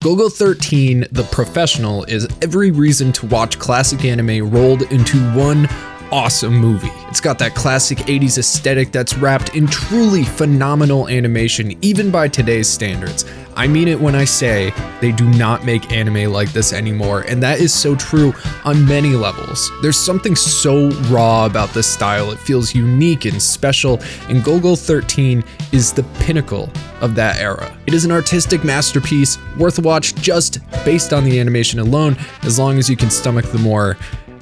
Golgo 13, The Professional, is every reason to watch classic anime rolled into one awesome movie. It's got that classic 80s aesthetic that's wrapped in truly phenomenal animation, even by today's standards. I mean it when I say they do not make anime like this anymore, and that is so true on many levels. There's something so raw about this style, it feels unique and special, and Golgo 13 is the pinnacle of that era. It is an artistic masterpiece, worth a watch just based on the animation alone, as long as you can stomach the more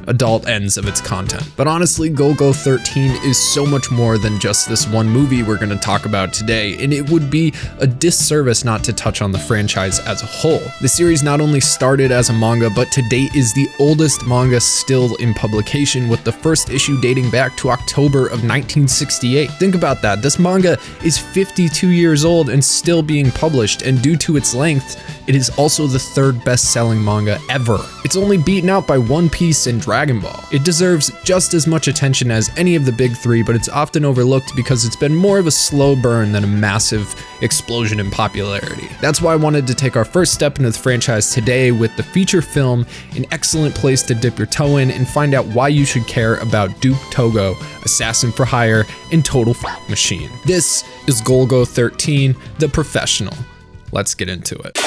adult ends of its content. But honestly, Golgo 13 is so much more than just this one movie we're going to talk about today, and it would be a disservice not to touch on the franchise as a whole. The series not only started as a manga, but to date is the oldest manga still in publication, with the first issue dating back to October of 1968. Think about that, this manga is 52 years old and still being published, and due to its length, it is also the third best-selling manga ever. It's only beaten out by One Piece and Dragon Ball. It deserves just as much attention as any of the big three, but it's often overlooked because it's been more of a slow burn than a massive explosion in popularity. That's why I wanted to take our first step into the franchise today with the feature film, an excellent place to dip your toe in and find out why you should care about Duke Togo, Assassin for Hire, and Total Machine. This is Golgo 13, The Professional. Let's get into it.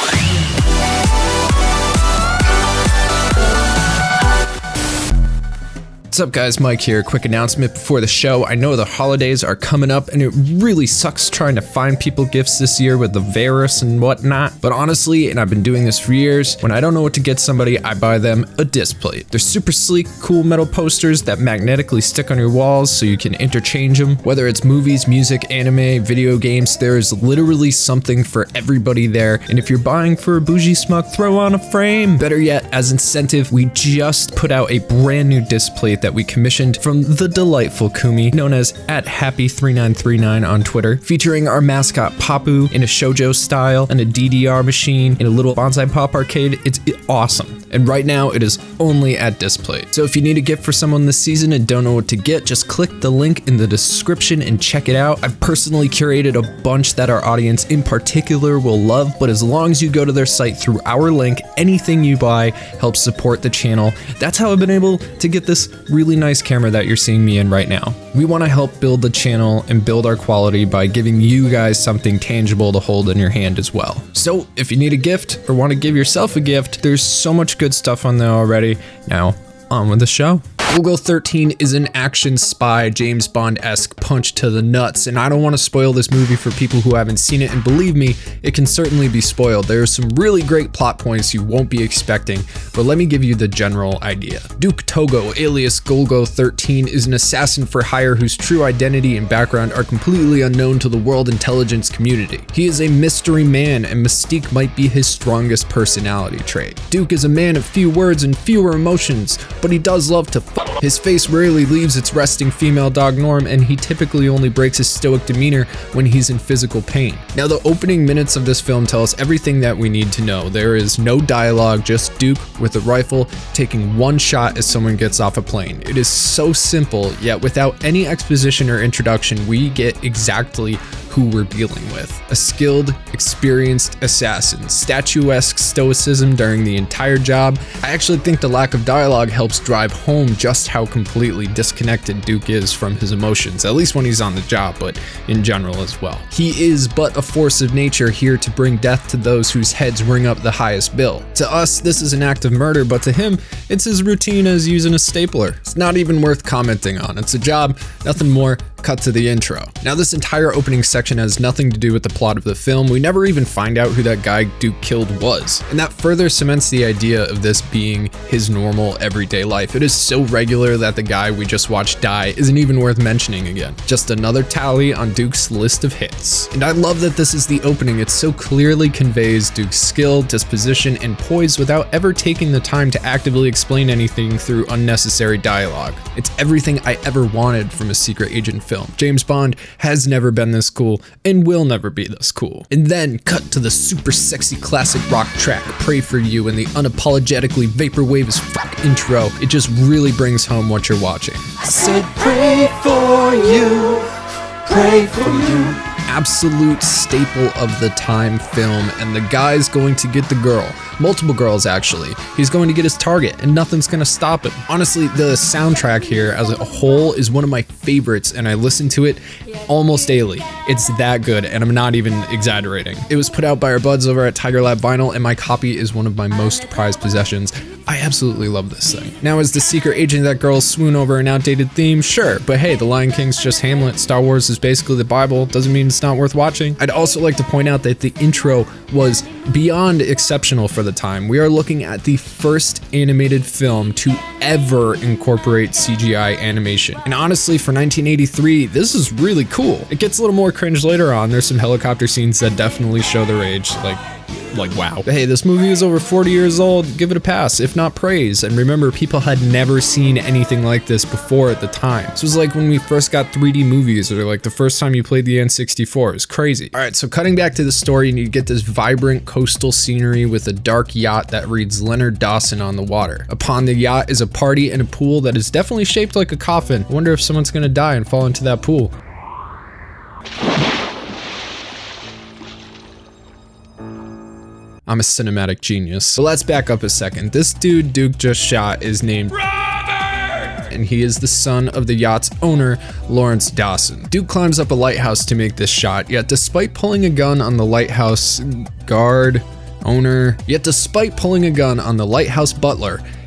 What's up guys, Mike here. Quick announcement before the show. I know the holidays are coming up and it really sucks trying to find people gifts this year with the virus and whatnot, but honestly, and I've been doing this for years, when I don't know what to get somebody, I buy them a disc plate. They're super sleek, cool metal posters that magnetically stick on your walls so you can interchange them. Whether it's movies, music, anime, video games, there is literally something for everybody there, and if you're buying for a bougie schmuck, throw on a frame. Better yet, as incentive, we just put out a brand new disc plate that we commissioned from the delightful Kumi, known as @Happy3939 on Twitter, featuring our mascot Papu in a shoujo style and a DDR machine in a little Bonsai Pop arcade. It's awesome. And right now it is only at Displate. So if you need a gift for someone this season and don't know what to get, just click the link in the description and check it out. I've personally curated a bunch that our audience in particular will love, but as long as you go to their site through our link, anything you buy helps support the channel. That's how I've been able to get this really nice camera that you're seeing me in right now. We want to help build the channel and build our quality by giving you guys something tangible to hold in your hand as well. So if you need a gift or want to give yourself a gift, there's so much good stuff on there already. Now, on with the show. Golgo 13 is an action spy, James Bond-esque punch to the nuts, and I don't want to spoil this movie for people who haven't seen it, and believe me, it can certainly be spoiled. There are some really great plot points you won't be expecting, but let me give you the general idea. Duke Togo, alias Golgo 13, is an assassin for hire whose true identity and background are completely unknown to the world intelligence community. He is a mystery man, and mystique might be his strongest personality trait. Duke is a man of few words and fewer emotions, but he does love to His face rarely leaves its resting female dog norm, and he typically only breaks his stoic demeanor when he's in physical pain. Now, the opening minutes of this film tell us everything that we need to know. There is no dialogue, just Duke with a rifle taking one shot as someone gets off a plane. It is so simple, yet without any exposition or introduction, we get exactly who we're dealing with. A skilled, experienced assassin, statuesque stoicism during the entire job. I actually think the lack of dialogue helps drive home just how completely disconnected Duke is from his emotions, at least when he's on the job, but in general as well. He is but a force of nature here to bring death to those whose heads ring up the highest bill. To us, this is an act of murder, but to him, it's as routine as using a stapler. It's not even worth commenting on. It's a job, nothing more. Cut to the intro. Now, this entire opening section has nothing to do with the plot of the film. We never even find out who that guy Duke killed was, and that further cements the idea of this being his normal everyday life. It is so regular that the guy we just watched die isn't even worth mentioning again. Just another tally on Duke's list of hits. And I love that this is the opening. It so clearly conveys Duke's skill, disposition, and poise without ever taking the time to actively explain anything through unnecessary dialogue. It's everything I ever wanted from a secret agent film. James Bond has never been this cool and will never be this cool. And then cut to the super sexy classic rock track, Pray For You, and the unapologetically vaporwave as fuck intro. It just really brings home what you're watching. I said pray for you, absolute staple of the time film, and the guy's going to get the girl. Multiple girls, actually. He's going to get his target, and nothing's gonna stop him. Honestly, the soundtrack here as a whole is one of my favorites, and I listen to it almost daily. It's that good, and I'm not even exaggerating. It was put out by our buds over at Tiger Lab Vinyl, and my copy is one of my most prized possessions. I absolutely love this thing. Now, is the secret agent that girls swoon over an outdated theme? Sure, but hey, The Lion King's just Hamlet. Star Wars is basically the Bible. Doesn't mean it's not worth watching. I'd also like to point out that the intro was beyond exceptional for the time. We are looking at the first animated film to ever incorporate CGI animation. And honestly, for 1983, this is really cool. It gets a little more cringe later on. There's some helicopter scenes that definitely show their age, like wow. But hey, this movie is over 40 years old. Give it a pass, if not praise. And remember, people had never seen anything like this before at the time. This was like when we first got 3D movies, or like the first time you played the N64. It's crazy. All right, so cutting back to the story, you get this vibrant coastal scenery with a dark yacht that reads Leonard Dawson on the water. Upon the yacht is a party and a pool that is definitely shaped like a coffin. I wonder if someone's gonna die and fall into that pool. I'm a cinematic genius. So let's back up a second. This dude Duke just shot is named Robert! And he is the son of the yacht's owner, Lawrence Dawson. Duke climbs up a lighthouse to make this shot, yet despite pulling a gun on the lighthouse butler,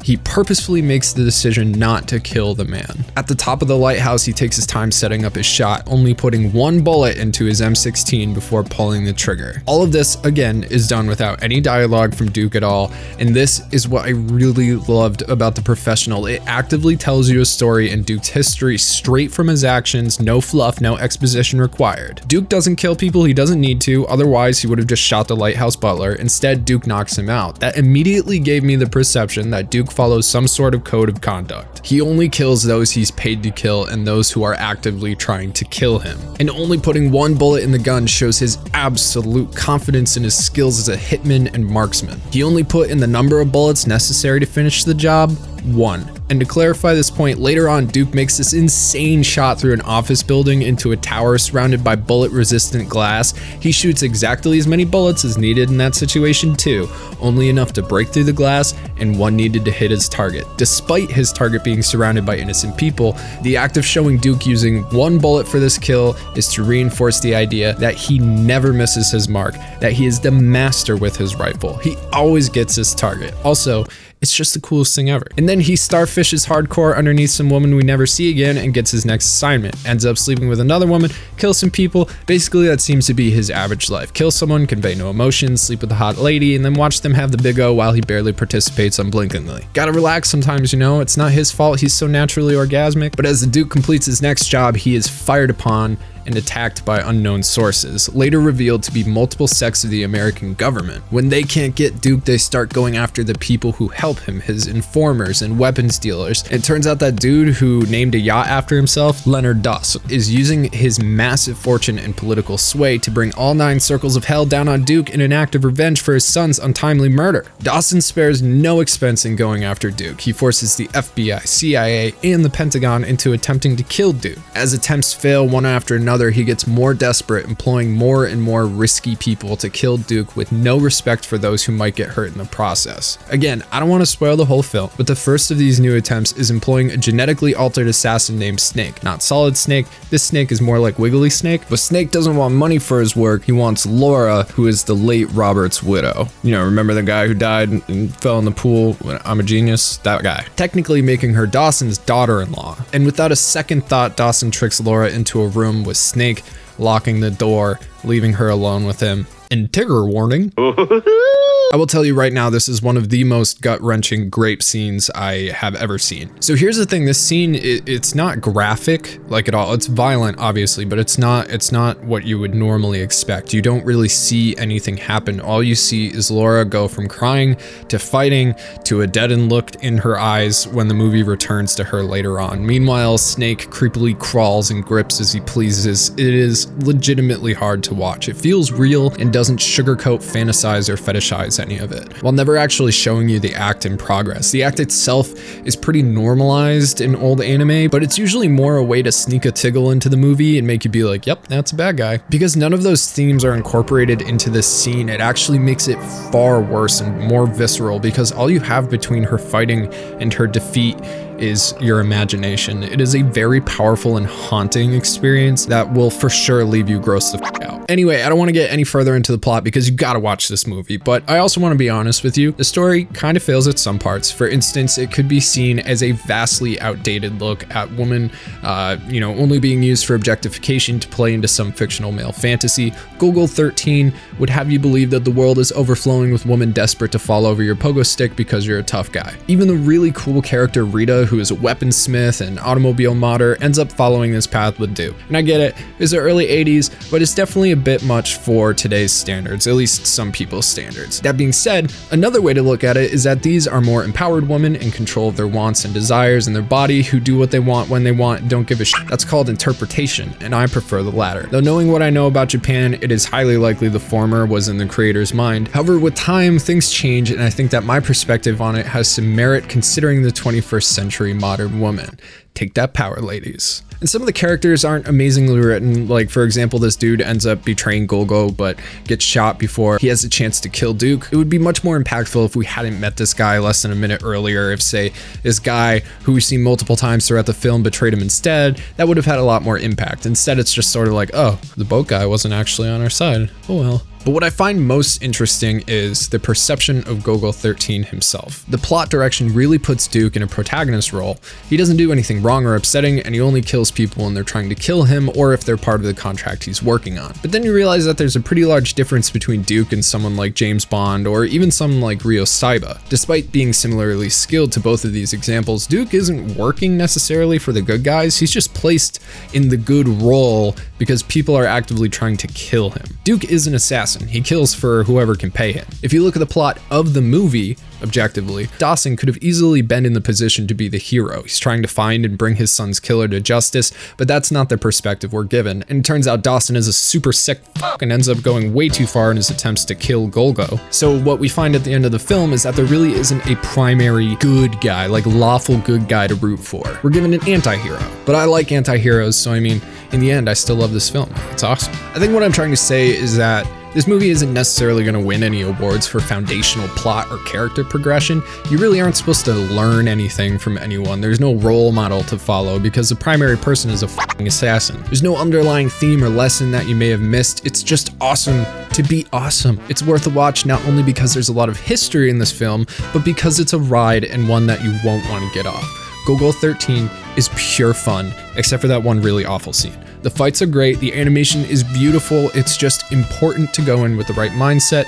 he purposefully makes the decision not to kill the man. At the top of the lighthouse, he takes his time setting up his shot, only putting one bullet into his M16 before pulling the trigger. All of this, again, is done without any dialogue from Duke at all, and this is what I really loved about The Professional. It actively tells you a story in Duke's history straight from his actions, no fluff, no exposition required. Duke doesn't kill people he doesn't need to, otherwise he would have just shot the lighthouse butler. Instead, Duke knocks him out. That immediately gave me the perception that Duke follows some sort of code of conduct. He only kills those he's paid to kill and those who are actively trying to kill him. And only putting one bullet in the gun shows his absolute confidence in his skills as a hitman and marksman. He only put in the number of bullets necessary to finish the job, 1. And to clarify this point, later on, Duke makes this insane shot through an office building into a tower surrounded by bullet-resistant glass. He shoots exactly as many bullets as needed in that situation too, only enough to break through the glass, and one needed to hit his target. Despite his target being surrounded by innocent people, the act of showing Duke using one bullet for this kill is to reinforce the idea that he never misses his mark, that he is the master with his rifle. He always gets his target. Also, it's just the coolest thing ever. And then he starfishes hardcore underneath some woman we never see again and gets his next assignment. Ends up sleeping with another woman, kills some people. Basically, that seems to be his average life. Kill someone, convey no emotions, sleep with a hot lady, and then watch them have the big O while he barely participates unblinkingly. Gotta relax sometimes, you know? It's not his fault he's so naturally orgasmic. But as the Duke completes his next job, he is fired upon and attacked by unknown sources, later revealed to be multiple sects of the American government. When they can't get Duke, they start going after the people who help him, his informers and weapons dealers. It turns out that dude who named a yacht after himself, Leonard Dawson, is using his massive fortune and political sway to bring all 9 circles of hell down on Duke in an act of revenge for his son's untimely murder. Dawson spares no expense in going after Duke. He forces the FBI, CIA, and the Pentagon into attempting to kill Duke. As attempts fail one after another, he gets more desperate, employing more and more risky people to kill Duke with no respect for those who might get hurt in the process. Again, I don't want to spoil the whole film, but the first of these new attempts is employing a genetically altered assassin named Snake. Not Solid Snake, this Snake is more like Wiggly Snake, but Snake doesn't want money for his work, he wants Laura, who is the late Robert's widow. You know, remember the guy who died and fell in the pool when I'm a genius? That guy. Technically making her Dawson's daughter-in-law. And without a second thought, Dawson tricks Laura into a room with Snake, locking the door, leaving her alone with him. And trigger warning. I will tell you right now, this is one of the most gut-wrenching grape scenes I have ever seen. So here's the thing, this scene, it's not graphic like at all. It's violent, obviously, but it's not what you would normally expect. You don't really see anything happen. All you see is Laura go from crying to fighting to a deadened look in her eyes when the movie returns to her later on. Meanwhile, Snake creepily crawls and grips as he pleases. It is legitimately hard to watch. It feels real and does doesn't sugarcoat, fantasize, or fetishize any of it, while never actually showing you the act in progress. The act itself is pretty normalized in old anime, but it's usually more a way to sneak a tiggle into the movie and make you be like, yep, that's a bad guy. Because none of those themes are incorporated into this scene, it actually makes it far worse and more visceral, because all you have between her fighting and her defeat is your imagination. It is a very powerful and haunting experience that will for sure leave you grossed the f out. Anyway, I don't want to get any further into the plot because you gotta watch this movie, but I also want to be honest with you. The story kind of fails at some parts. For instance, it could be seen as a vastly outdated look at women, only being used for objectification to play into some fictional male fantasy. Golgo 13 would have you believe that the world is overflowing with women desperate to fall over your pogo stick because you're a tough guy. Even the really cool character Rita, who is a weaponsmith and automobile modder, ends up following this path with Do. And I get it, it's the early 80s, but it's definitely a bit much for today's standards, at least some people's standards. That being said, another way to look at it is that these are more empowered women in control of their wants and desires in their body, who do what they want when they want and don't give a shit. That's called interpretation, and I prefer the latter. Though knowing what I know about Japan, it is highly likely the former was in the creator's mind. However, with time, things change, and I think that my perspective on it has some merit considering the 21st century modern woman. Take that power, ladies. And some of the characters aren't amazingly written. Like, for example, this dude ends up betraying Golgo, but gets shot before he has a chance to kill Duke. It would be much more impactful if we hadn't met this guy less than a minute earlier. If, say, this guy who we've seen multiple times throughout the film betrayed him instead, that would have had a lot more impact. Instead, it's just sort of like, oh, the boat guy wasn't actually on our side. Oh well. But what I find most interesting is the perception of Golgo 13 himself. The plot direction really puts Duke in a protagonist role. He doesn't do anything wrong or upsetting, and he only kills people when they're trying to kill him or if they're part of the contract he's working on. But then you realize that there's a pretty large difference between Duke and someone like James Bond or even someone like Ryo Saiba. Despite being similarly skilled to both of these examples, Duke isn't working necessarily for the good guys. He's just placed in the good role because people are actively trying to kill him. Duke is an assassin. He kills for whoever can pay him. If you look at the plot of the movie, objectively, Dawson could have easily been in the position to be the hero. He's trying to find and bring his son's killer to justice, but that's not the perspective we're given. And it turns out Dawson is a super sick fuck and ends up going way too far in his attempts to kill Golgo. So what we find at the end of the film is that there really isn't a primary good guy, like lawful good guy to root for. We're given an anti-hero. But I like anti-heroes, so I mean, in the end, I still love this film. It's awesome. I think what I'm trying to say is that this movie isn't necessarily going to win any awards for foundational plot or character progression. You really aren't supposed to learn anything from anyone. There's no role model to follow because the primary person is a fucking assassin. There's no underlying theme or lesson that you may have missed. It's just awesome to be awesome. It's worth a watch not only because there's a lot of history in this film, but because it's a ride and one that you won't want to get off. Golgo 13 is pure fun, except for that one really awful scene. The fights are great, the animation is beautiful, it's just important to go in with the right mindset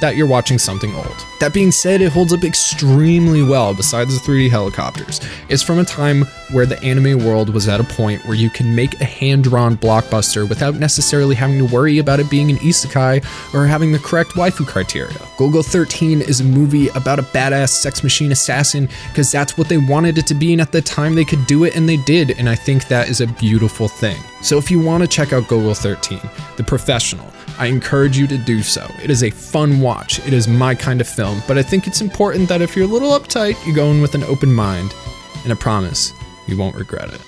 that you're watching something old. That being said, it holds up extremely well besides the 3D helicopters. It's from a time where the anime world was at a point where you can make a hand-drawn blockbuster without necessarily having to worry about it being an isekai or having the correct waifu criteria. Golgo 13 is a movie about a badass sex machine assassin because that's what they wanted it to be, and at the time they could do it and they did, and I think that is a beautiful thing. So if you want to check out Golgo 13, The Professional, I encourage you to do so. It is a fun watch. It is my kind of film, but I think it's important that if you're a little uptight, you go in with an open mind, and I promise you won't regret it.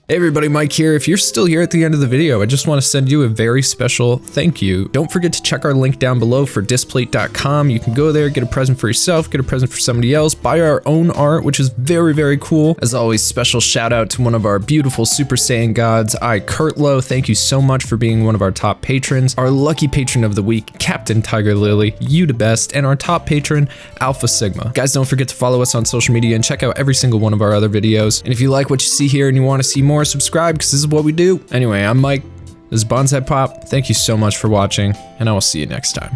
Hey everybody, Mike here. If you're still here at the end of the video, I just want to send you a very special thank you. Don't forget to check our link down below for displate.com. You can go there, get a present for yourself, get a present for somebody else, buy our own art, which is very, very cool. As always, special shout out to one of our beautiful Super Saiyan gods, Kurtlo. Thank you so much for being one of our top patrons. Our lucky patron of the week, Captain Tiger Lily, you the best, and our top patron, Alpha Sigma. Guys, don't forget to follow us on social media and check out every single one of our other videos. And if you like what you see here and you want to see more, subscribe because this is what we do. Anyway, I'm Mike. This is Bonsai Pop. Thank you so much for watching, and I will see you next time.